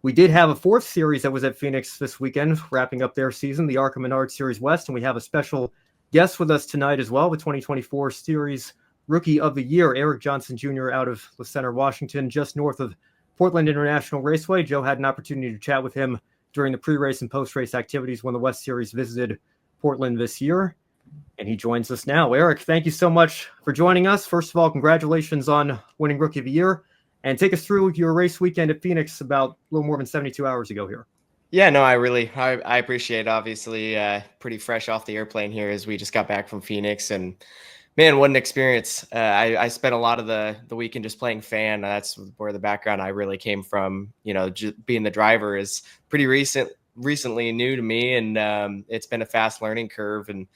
We did have a fourth series that was at Phoenix this weekend, wrapping up their season, the ARCA Menards Series West, and we have a special guest with us tonight as well, the 2024 Series Rookie of the Year, Eric Johnson Jr. out of La Center, Washington, just north of Portland International Raceway. Joe had an opportunity to chat with him during the pre-race and post-race activities when the West Series visited Portland this year, and he joins us now. Eric, thank you so much for joining us. First of all, congratulations on winning Rookie of the Year. And take us through your race weekend at Phoenix about a little more than 72 hours ago here. Yeah, no, I appreciate it. Obviously, pretty fresh off the airplane here as we just got back from Phoenix, and man, what an experience. I spent a lot of the weekend just playing fan. That's where the background I really came from. Just being the driver is pretty recently new to me, and it's been a fast learning curve. And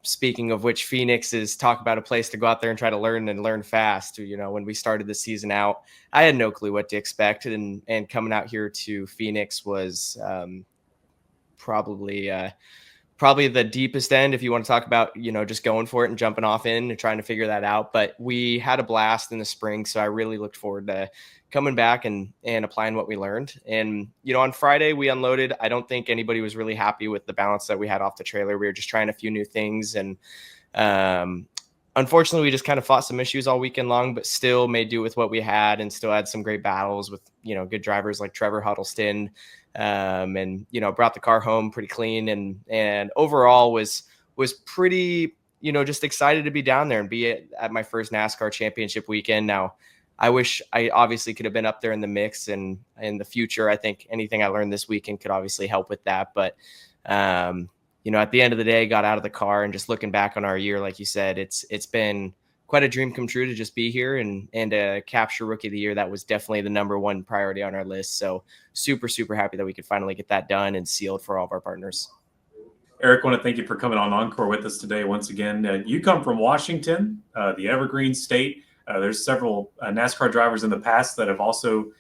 speaking of which, Phoenix is talk about a place to go out there and try to learn fast. When we started the season out, I had no clue what to expect. And coming out here to Phoenix was probably the deepest end, if you want to talk about, just going for it and jumping off in and trying to figure that out. But we had a blast in the spring. So I really looked forward to coming back and applying what we learned. And, on Friday we unloaded. I don't think anybody was really happy with the balance that we had off the trailer. We were just trying a few new things. And, unfortunately we just kind of fought some issues all weekend long, but still made do with what we had and still had some great battles with, good drivers like Trevor Huddleston. And brought the car home pretty clean and overall was pretty, just excited to be down there and be at my first NASCAR championship weekend. Now, I wish I obviously could have been up there in the mix, and in the future, I think anything I learned this weekend could obviously help with that. But, at the end of the day, got out of the car and just looking back on our year, like you said, it's been quite a dream come true to just be here and capture Rookie of the Year. That was definitely the number one priority on our list. So super, super happy that we could finally get that done and sealed for all of our partners. Eric, I want to thank you for coming on Encore with us today once again. You come from Washington, the Evergreen State. There's several NASCAR drivers in the past that have also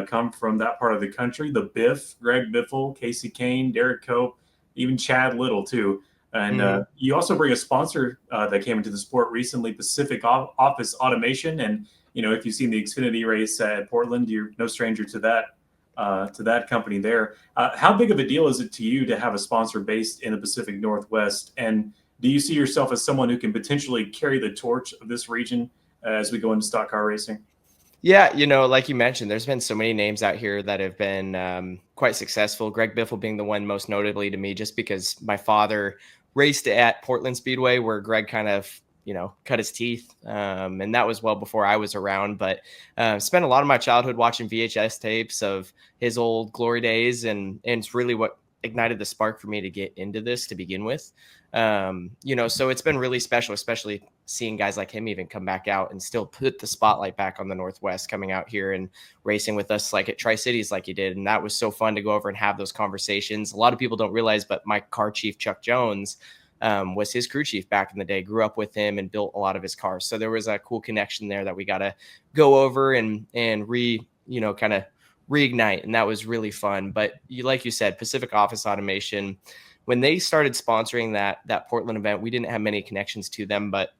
come from that part of the country. The Biff, Greg Biffle, Casey Kane, Derek Cope, even Chad Little too. And you also bring a sponsor that came into the sport recently, Pacific Office Automation. And, if you've seen the Xfinity race at Portland, you're no stranger to that company there. How big of a deal is it to you to have a sponsor based in the Pacific Northwest? And do you see yourself as someone who can potentially carry the torch of this region as we go into stock car racing? Yeah, like you mentioned, there's been so many names out here that have been quite successful. Greg Biffle being the one most notably to me, just because my father raced at Portland Speedway where Greg kind of, cut his teeth. And that was well before I was around, but spent a lot of my childhood watching VHS tapes of his old glory days. And it's really what ignited the spark for me to get into this to begin with. So it's been really special, especially seeing guys like him even come back out and still put the spotlight back on the Northwest, coming out here and racing with us like at Tri-Cities like he did. And that was so fun to go over and have those conversations. A lot of people don't realize, but my car chief, Chuck Jones, was his crew chief back in the day, grew up with him and built a lot of his cars. So there was a cool connection there that we got to go over and kind of reignite. And that was really fun. But like you said, Pacific Office Automation, when they started sponsoring that Portland event, we didn't have many connections to them, but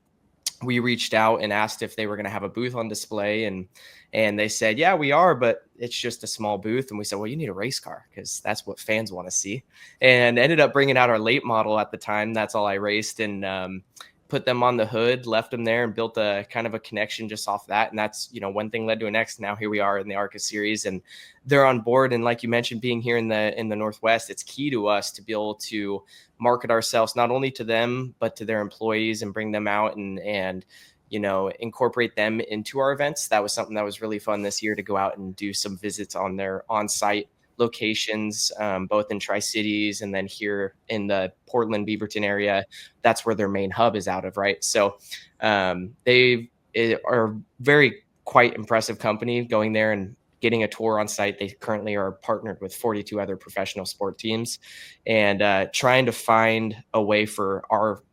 we reached out and asked if they were going to have a booth on display, and they said, yeah, we are, but it's just a small booth. And we said, well, you need a race car because that's what fans want to see, and ended up bringing out our late model at the time. That's all I raced, and put them on the hood, left them there, and built a kind of a connection just off that. And that's, one thing led to the next. Now here we are in the ARCA series, and they're on board. And like you mentioned, being here in the Northwest, it's key to us to be able to market ourselves, not only to them, but to their employees, and bring them out and incorporate them into our events. That was something that was really fun this year, to go out and do some visits on their on-site locations, both in Tri-Cities and then here in the Portland, Beaverton area. That's where their main hub is out of, right? So they are very quite impressive company, going there and getting a tour on site. They currently are partnered with 42 other professional sport teams, and trying to find a way for our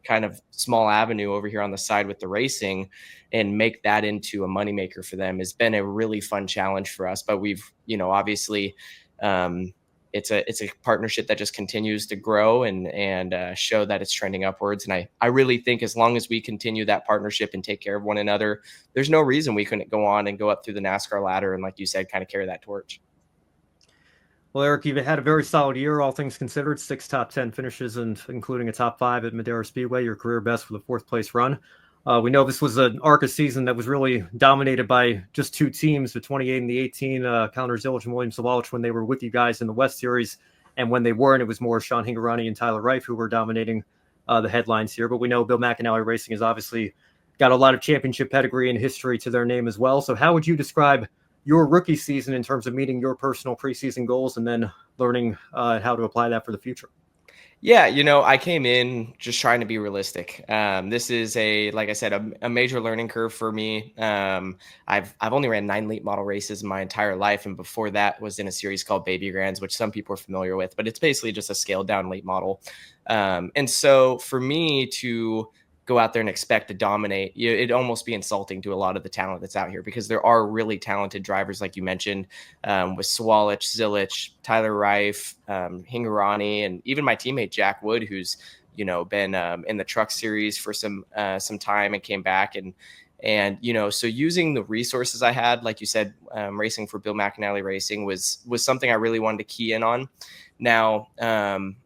kind of small avenue over here on the side with the racing and make that into a moneymaker for them has been a really fun challenge for us. But we've, obviously it's a partnership that just continues to grow and show that it's trending upwards. And I really think as long as we continue that partnership and take care of one another, there's no reason we couldn't go on and go up through the NASCAR ladder and, like you said, kind of carry that torch. Well, Eric, you've had a very solid year, all things considered. 6 top 10 finishes, and including a top 5 at Madera Speedway. Your career best with a 4th place run. We know this was an ARCA season that was really dominated by just 2 teams, the 28 and the 18, Connor Zilic and William Sawalich, when they were with you guys in the West Series, and when they weren't, it was more Sean Hingorani and Tyler Reif who were dominating the headlines here. But we know Bill McAnally Racing has obviously got a lot of championship pedigree and history to their name as well. So, how would you describe your rookie season in terms of meeting your personal preseason goals and then learning how to apply that for the future? Yeah, I came in just trying to be realistic. This is like I said, a major learning curve for me. I've only ran 9 late model races in my entire life, and before that was in a series called Baby Grands, which some people are familiar with, but it's basically just a scaled down late model. And so for me to go out there and expect to dominate, it'd almost be insulting to a lot of the talent that's out here, because there are really talented drivers, like you mentioned, with Sawalich, Zilic, Tyler Reif, Hingorani, and even my teammate Jack Wood, who's been in the truck series for some time and came back, and so using the resources I had, like you said, racing for Bill McAnally Racing was something I really wanted to key in on. Now,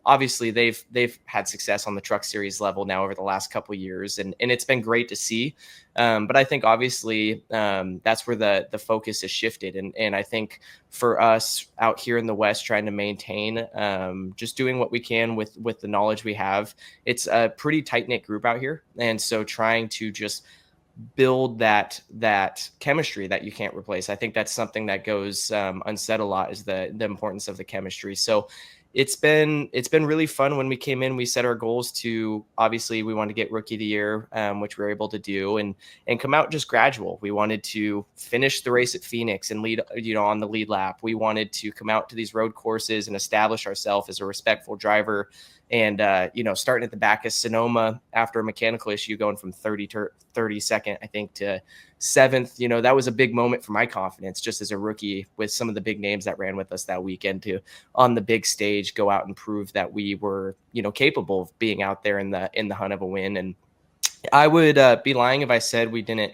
obviously, they've had success on the truck series level now over the last couple of years, and it's been great to see. But I think obviously that's where the focus has shifted, and I think for us out here in the West, trying to maintain just doing what we can with the knowledge we have. It's a pretty tight knit group out here, and so trying to just build that chemistry that you can't replace. I think that's something that goes unsaid a lot, is the importance of the chemistry. So it's been really fun. When we came in, we set our goals to, obviously we wanted to get rookie of the year, which we were able to do, and come out just gradual. We wanted to finish the race at Phoenix and lead, on the lead lap. We wanted to come out to these road courses and establish ourselves as a respectful driver. And, starting at the back of Sonoma after a mechanical issue, going from 32nd, I think, to 7th, that was a big moment for my confidence, just as a rookie, with some of the big names that ran with us that weekend, to on the big stage go out and prove that we were, capable of being out there in the hunt of a win. And I would be lying if I said we didn't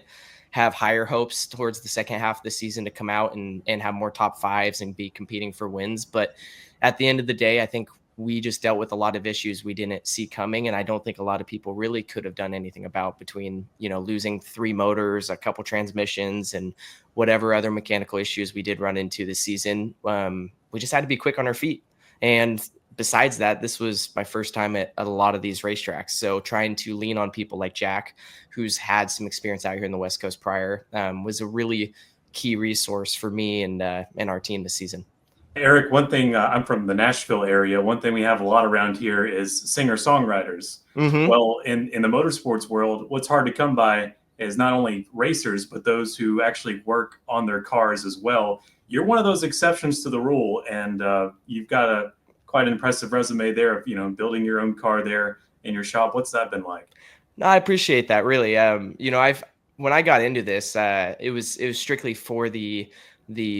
have higher hopes towards the second half of the season to come out and have more top 5s and be competing for wins. But at the end of the day, I think we just dealt with a lot of issues we didn't see coming. And I don't think a lot of people really could have done anything about, between, losing 3 motors, a couple transmissions, and whatever other mechanical issues we did run into this season. We just had to be quick on our feet. And besides that, this was my first time at a lot of these racetracks. So trying to lean on people like Jack, who's had some experience out here in the West Coast prior, was a really key resource for me and our team this season. Eric, one thing, I'm from the Nashville area. One thing we have a lot around here is singer-songwriters. Mm-hmm. Well, in the motorsports world, what's hard to come by is not only racers, but those who actually work on their cars as well. You're one of those exceptions to the rule, and you've got quite an impressive resume there of, building your own car there in your shop. What's that been like? No, I appreciate that, really. When I got into this, it was strictly for the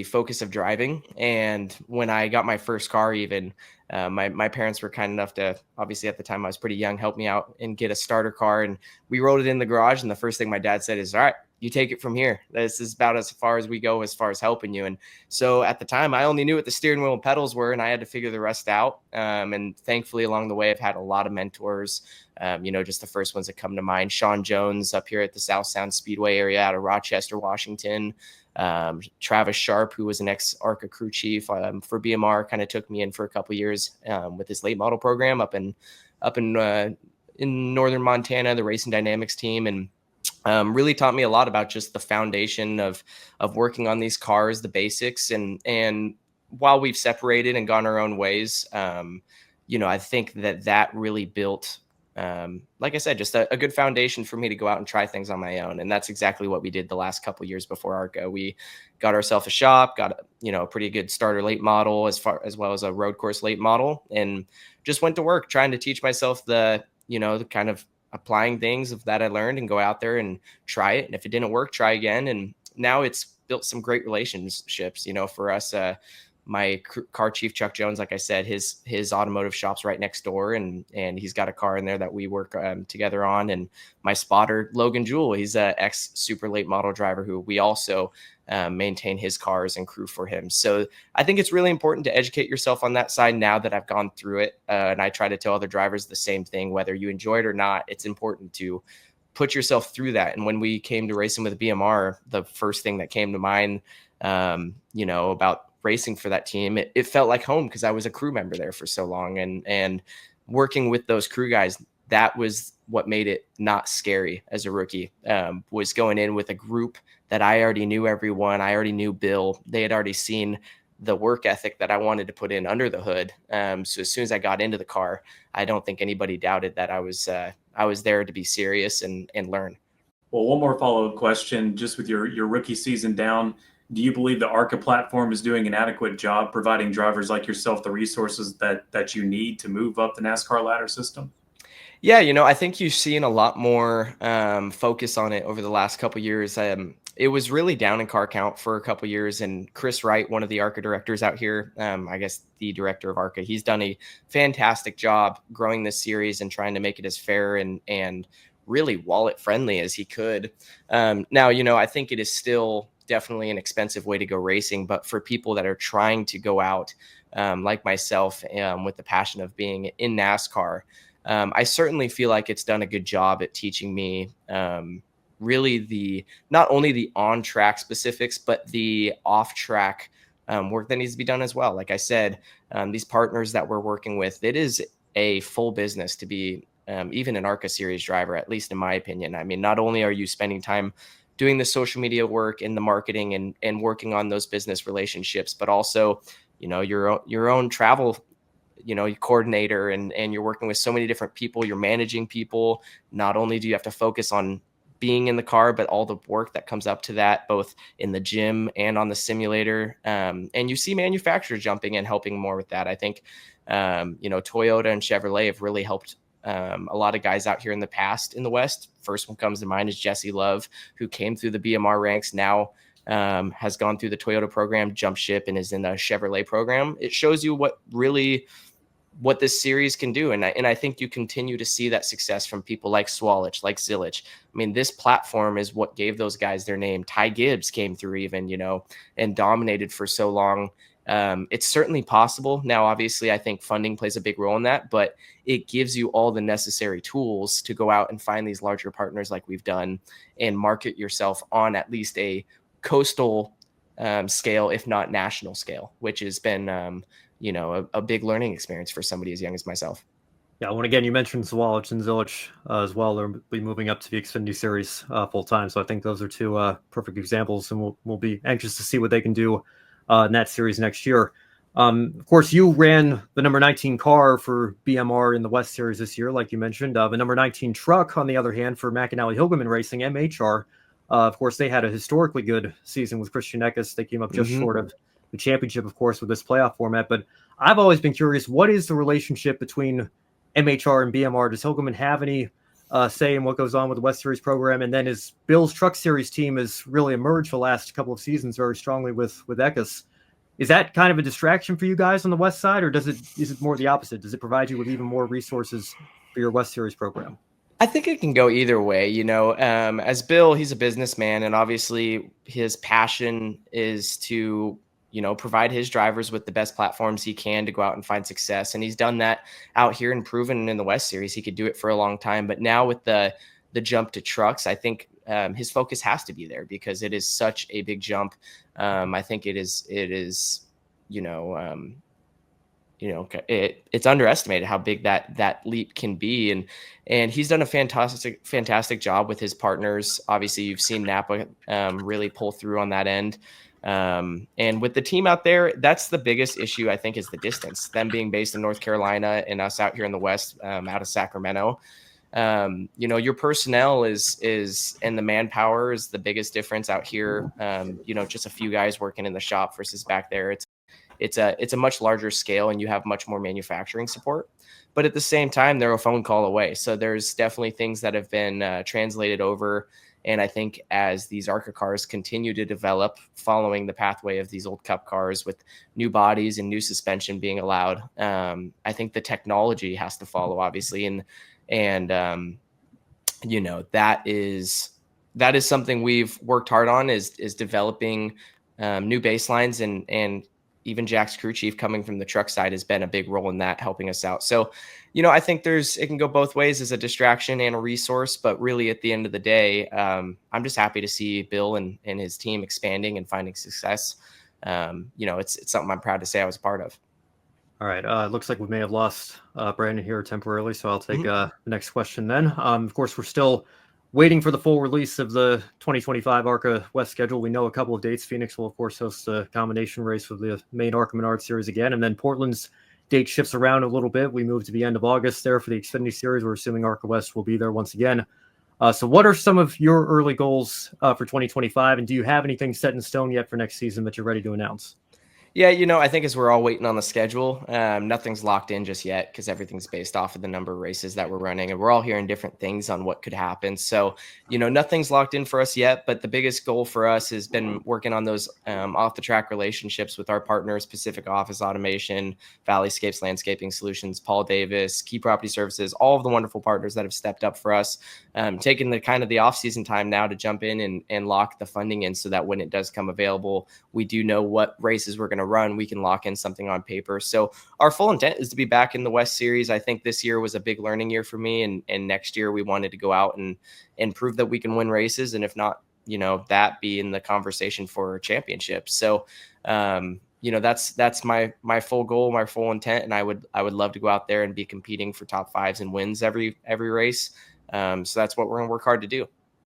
focus of driving. And when I got my first car, even my parents were kind enough to, obviously at the time I was pretty young, help me out and get a starter car. And we rode it in the garage. And the first thing my dad said is, "All right, you take it from here. This is about as far as we go as far as helping you." And so at the time, I only knew what the steering wheel and pedals were, and I had to figure the rest out. And thankfully, along the way, I've had a lot of mentors. Just the first ones that come to mind: Sean Jones up here at the South Sound Speedway area out of Rochester, Washington. Travis Sharp, who was an ex-ARCA crew chief for BMR, kind of took me in for a couple years with his late model program up in northern Montana, the Racing Dynamics team, and really taught me a lot about just the foundation of working on these cars, the basics. And while we've separated and gone our own ways, I think that really built, like I said, just a good foundation for me to go out and try things on my own. And that's exactly what we did the last couple of years before ARCA. We got ourselves a shop, got a pretty good starter late model, as well as a road course late model, and just went to work trying to teach myself the kind of applying things that I learned, and go out there and try it. And if it didn't work, try again. And now it's built some great relationships, for us, my car chief, Chuck Jones, like I said, his automotive shop's right next door, and he's got a car in there that we work together on. And my spotter, Logan Jewell, he's a ex super late model driver who we also maintain his cars and crew for him. So I think it's really important to educate yourself on that side now that I've gone through it. And I try to tell other drivers the same thing, whether you enjoy it or not. It's important to put yourself through that. And when we came to racing with BMR, the first thing that came to mind, about racing for that team, it felt like home because I was a crew member there for so long, and working with those crew guys, that was what made it not scary as a rookie. Was going in with a group that I already knew everyone. I already knew Bill. They had already seen the work ethic that I wanted to put in under the hood. So as soon as I got into the car, I don't think anybody doubted that I was there to be serious and learn. Well, one more follow-up question, just with your rookie season down. Do you believe the ARCA platform is doing an adequate job providing drivers like yourself the resources that you need to move up the NASCAR ladder system? Yeah, I think you've seen a lot more focus on it over the last couple of years. It was really down in car count for a couple of years, and Chris Wright, one of the ARCA directors out here, I guess the director of ARCA, he's done a fantastic job growing this series and trying to make it as fair and really wallet friendly as he could. Now, I think it is still definitely an expensive way to go racing, but for people that are trying to go out, like myself, with the passion of being in NASCAR, I certainly feel like it's done a good job at teaching me really not only the on track specifics, but the off track work that needs to be done as well. Like I said, these partners that we're working with, it is a full business to be even an ARCA series driver, at least in my opinion. I mean, not only are you spending time doing the social media work and the marketing and working on those business relationships, but also, your own travel, coordinator, and you're working with so many different people, you're managing people. Not only do you have to focus on being in the car, but all the work that comes up to that, both in the gym and on the simulator. And you see manufacturers jumping in, helping more with that. I think, Toyota and Chevrolet have really helped a lot of guys out here in the past in the West. First one comes to mind is Jesse Love, who came through the BMR ranks, now has gone through the Toyota program, jumped ship, and is in the Chevrolet program. It shows you what this series can do. And I think you continue to see that success from people like Swalich, like Zilich. I mean, this platform is what gave those guys their name. Ty Gibbs came through even, and dominated for so long. It's certainly possible. Now, obviously, I think funding plays a big role in that, but it gives you all the necessary tools to go out and find these larger partners like we've done and market yourself on at least a coastal scale, if not national scale, which has been, a big learning experience for somebody as young as myself. Yeah, when again, you mentioned Swalich and Zilich as well. They'll be moving up to the Xfinity Series full time. So I think those are two perfect examples, and we'll be anxious to see what they can do in that series next year. Of course, you ran the number 19 car for BMR in the West Series this year, like you mentioned. The number 19 truck, on the other hand, for McAnally Hilgeman Racing, MHR. Of course, they had a historically good season with Christian Eckes. They came up just short of the championship, of course, with this playoff format. But I've always been curious, what is the relationship between MHR and BMR? Does Hilgeman have any say in what goes on with the West Series program? And then is Bill's Truck Series team has really emerged the last couple of seasons very strongly with Eckes. Is that kind of a distraction for you guys on the West side, or is it more the opposite? Does it provide you with even more resources for your West Series program? I think it can go either way. As Bill, he's a businessman, and obviously his passion is to, provide his drivers with the best platforms he can to go out and find success. And he's done that out here and proven in the West Series. He could do it for a long time. But now with the jump to trucks, I think his focus has to be there because it is such a big jump. I think it's underestimated how big that leap can be. And he's done a fantastic job with his partners. Obviously you've seen Napa really pull through on that end. And with the team out there, that's the biggest issue, I think, is the distance, them being based in North Carolina and us out here in the West, out of Sacramento. Your personnel is and the manpower is the biggest difference out here. Just a few guys working in the shop versus back there. It's a much larger scale, and you have much more manufacturing support, but at the same time, they're a phone call away. So there's definitely things that have been translated over, And I think as these ARCA cars continue to develop, following the pathway of these old Cup cars with new bodies and new suspension being allowed, I think the technology has to follow, obviously, and you know, that is something we've worked hard on, is developing new baselines, and even Jack's crew chief coming from the truck side has been a big role in that, helping us out. So, you know, I think it can go both ways as a distraction and a resource, but really at the end of the day, I'm just happy to see Bill and his team expanding and finding success. You know, it's something I'm proud to say I was a part of. All right. It looks like we may have lost Brandon here temporarily, so I'll take the next question then. Of course, we're still waiting for the full release of the 2025 ARCA West schedule. We know a couple of dates. Phoenix will, of course, host a combination race with the main ARCA Menards series again, and then Portland's date shifts around a little bit. We move to the end of August there for the Xfinity series. We're assuming ARCA West will be there once again. So what are some of your early goals for 2025, and do you have anything set in stone yet for next season that you're ready to announce? Yeah, you know, I think as we're all waiting on the schedule, nothing's locked in just yet because everything's based off of the number of races that we're running, and we're all hearing different things on what could happen. So, you know, nothing's locked in for us yet, but the biggest goal for us has been working on those off-the-track relationships with our partners: Pacific Office Automation, Valleyscapes Landscaping Solutions, Paul Davis, Key Property Services, all of the wonderful partners that have stepped up for us, taking the kind of the off-season time now to jump in and lock the funding in so that when it does come available, we do know what races we're going to run. We can lock in something on paper. So our full intent is to be back in the West Series. I think this year was a big learning year for me, and next year we wanted to go out and prove that we can win races, and if not, you know, that be in the conversation for championships. So you know, that's my full goal, my full intent, and I would love to go out there and be competing for top fives and wins every race. So that's what we're going to work hard to do.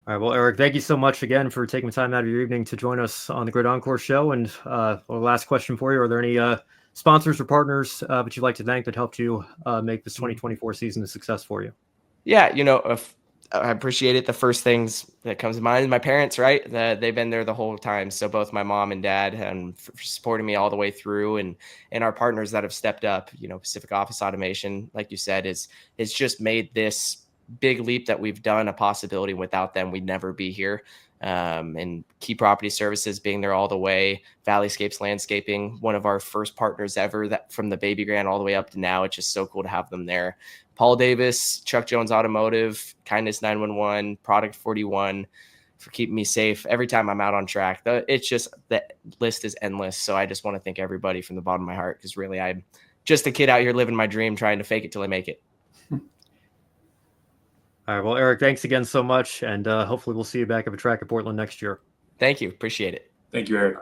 All right. Well, Eric, thank you so much again for taking the time out of your evening to join us on the Grid Encore show. And last question for you: are there any sponsors or partners that you'd like to thank that helped you make this 2024 season a success for you? Yeah, you know, I appreciate it. The first things that comes to mind is my parents, right? They've been there the whole time. So both my mom and dad, and for supporting me all the way through, and our partners that have stepped up. You know, Pacific Office Automation, like you said, is just made this big leap that we've done a possibility. Without them, we'd never be here. And Key Property Services being there all the way, Valleyscapes Landscaping, one of our first partners ever, that from the baby grand all the way up to now. It's just so cool to have them there. Paul Davis, Chuck Jones Automotive, Kindness 911, Product 41 for keeping me safe every time I'm out on track. It's just, the list is endless. So I just want to thank everybody from the bottom of my heart, because really I'm just a kid out here living my dream, trying to fake it till I make it. All right. Well, Eric, thanks again so much. And hopefully we'll see you back at the track at Portland next year. Thank you. Appreciate it. Thank you, Eric.